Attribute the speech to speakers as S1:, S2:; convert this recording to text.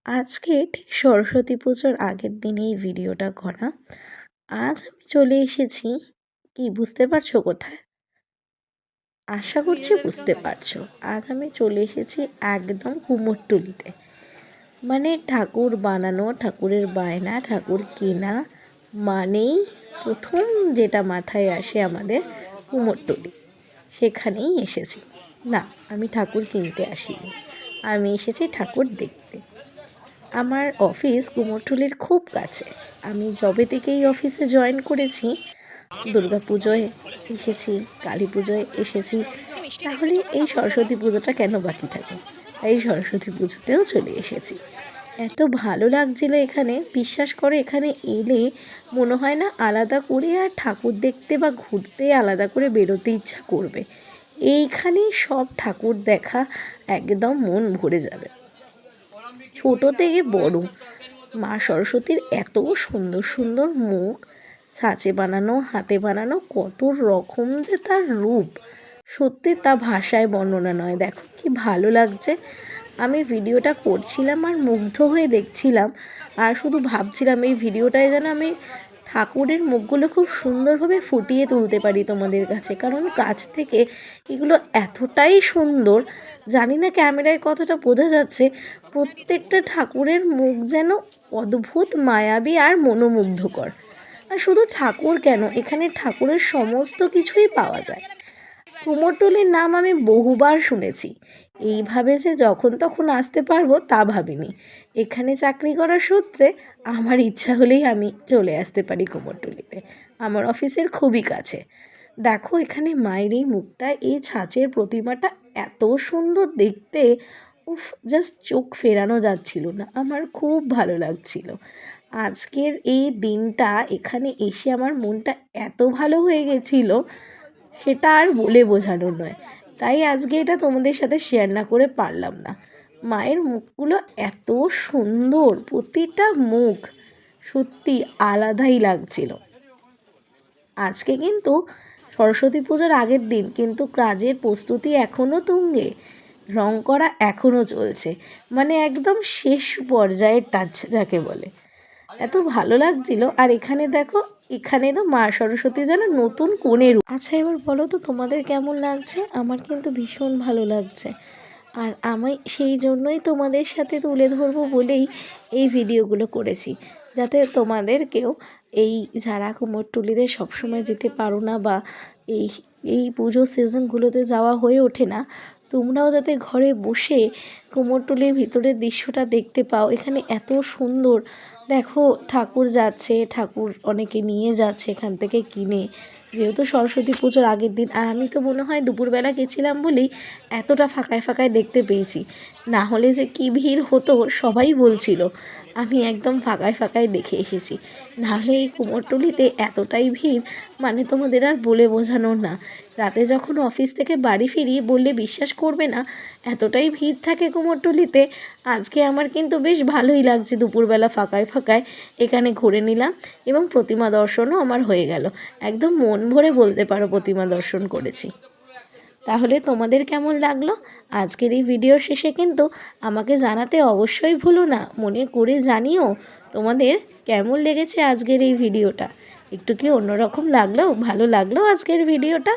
S1: আজকে ঠিক সরস্বতী পুজোর আগের দিনে এই ভিডিওটা করা। আজ আমি চলে এসেছি, কি বুঝতে পারছো কোথায়? আশা করছি বুঝতে পারছো। আজ আমি চলে এসেছি একদম কুমোরটুলিতে। মানে ঠাকুর বানানো, ঠাকুরের বায়না, ঠাকুর কেনা মানেই প্রথম যেটা মাথায় আসে আমাদের কুমোরটুলি। সেখানেই এসেছি। না, আমি ঠাকুর কিনতে আসিনি, আমি এসেছি ঠাকুর দেখতে। আমার অফিস কুমোরটুলির খুব কাছে। আমি যবে থেকে এই অফিসে জয়েন করেছি, দুর্গাপুজোয় এসেছি, কালী পুজোয় এসেছি, তাহলে এই সরস্বতী পুজোটা কেন বাকি থাকে? এই সরস্বতী পুজোতেও চলে এসেছি। এত ভালো লাগছিল এখানে, বিশ্বাস করে এখানে এলে মনে হয় না আলাদা করে আর ঠাকুর দেখতে বা ঘুরতে আলাদা করে বেরোতে ইচ্ছা করবে। এইখানেই সব ঠাকুর দেখা একদম মন ভরে যাবে। ছোট থেকে বড় মা সরস্বতীর এত সুন্দর সুন্দর মুখ, ছাঁচে বানানো, হাতে বানানো, কত রকম যে তার রূপ, সত্যি তা ভাষায় বর্ণনা নয়। দেখো কি ভালো লাগছে। আমি ভিডিওটা করছিলাম আর মুগ্ধ হয়ে দেখছিলাম, আর শুধু ভাবছিলাম এই ভিডিওটায় যেন আমি ঠাকুরের মুখগুলো খুব সুন্দরভাবে ফুটিয়ে তুলতে পারি তোমাদের কাছে, কারণ কাছ থেকে এগুলো এতটাই সুন্দর। জানি না ক্যামেরায় কতটা বোঝা যাচ্ছে, প্রত্যেকটা ঠাকুরের মুখ যেন অদ্ভুত মায়াবী আর মনোমুগ্ধকর। আর শুধু ঠাকুর কেন, এখানে ঠাকুরের সমস্ত কিছুই পাওয়া যায়। কুমোরটুলির নাম আমি বহুবার শুনেছি, এইভাবে যে যখন তখন আসতে পারবো তা ভাবিনি। এখানে চাকরি করার সূত্রে আমার ইচ্ছা হলেই আমি চলে আসতে পারি কুমোরটুলিতে। আমার অফিসের খুবই কাছে। দেখো এখানে মায়ের এই মুখটা, এই ছাঁচের প্রতিমাটা এত সুন্দর দেখতে, উফ, জাস্ট চোখ ফেরানো যাচ্ছিল না। আমার খুব ভালো লাগছিল আজকের এই দিনটা। এখানে এসে আমার মনটা এত ভালো হয়ে গেছিলো, সেটা আর বলে বোঝানো নয়। তাই আজকে এটা তোমাদের সাথে শেয়ার না করে পারলাম না। মায়ের মুখগুলো এত সুন্দর, প্রতিটা মুখ সত্যি আলাদাই লাগছিল। আজকে কিন্তু সরস্বতী পুজোর আগের দিন, কিন্তু কাজের প্রস্তুতি এখনও তুঙ্গে, রং করা এখনও চলছে, মানে একদম শেষ পর্যায়ের টাচ যাকে বলে। এত ভালো লাগছিল। আর এখানে দেখো, এখানে তো মা সরস্বতী যেন নতুন কোণের। আচ্ছা এবার বলো তো তোমাদের কেমন লাগছে? আমার কিন্তু ভীষণ ভালো লাগছে। আর আমি সেই জন্যই তোমাদের সাথে তুলে ধরবো বলেই এই ভিডিওগুলো করেছি, যাতে তোমাদেরকেও, এই যারা কুমোরটুলিতে সবসময় যেতে পারো না বা এই এই পুজোর সিজনগুলোতে যাওয়া হয়ে ওঠে না, তোমরাও যাতে ঘরে বসে কুমোরটুলির ভিতরের দৃশ্যটা দেখতে পাও। এখানে এত সুন্দর, দেখো ঠাকুর যাচ্ছে, ঠাকুর অনেকে নিয়ে যাচ্ছে এখান থেকে কিনে, যেহেতু সরস্বতী পুজোর আগের দিন। আর আমি তো মনে হয় দুপুরবেলা গেছিলাম বলেই এতটা ফাঁকায় ফাঁকায় দেখতে পেয়েছি, না হলে যে কী ভিড় হতো সবাই বলছিল। আমি একদম ফাঁকায় ফাঁকায় দেখে এসেছি, নাহলে এই কুমোরটুলিতে এতটাই ভিড়, মানে তোমাদের আর বলে বোঝানোর না। রাতে যখন অফিস থেকে বাড়ি ফিরি বললে বিশ্বাস করবে না, এতটাই ভিড় থাকে কুমোরটুলিতে। আজকে আমার কিন্তু বেশ ভালোই লাগছে, দুপুরবেলা ফাঁকায় ফাঁকায় এখানে ঘুরে নিলাম এবং প্রতিমা দর্শনও আমার হয়ে গেল। একদম মন ভরে বলতে পারো প্রতিমা দর্শন করেছি। তাহলে তোমাদের কেমন লাগলো আজকের এই ভিডিওর শেষে কিন্তু আমাকে জানাতে অবশ্যই ভুলো না, মনে করে জানিও তোমাদের কেমন লেগেছে আজকের এই ভিডিওটা। একটু কি অন্যরকম লাগলো, ভালো লাগলো আজকের ভিডিওটা?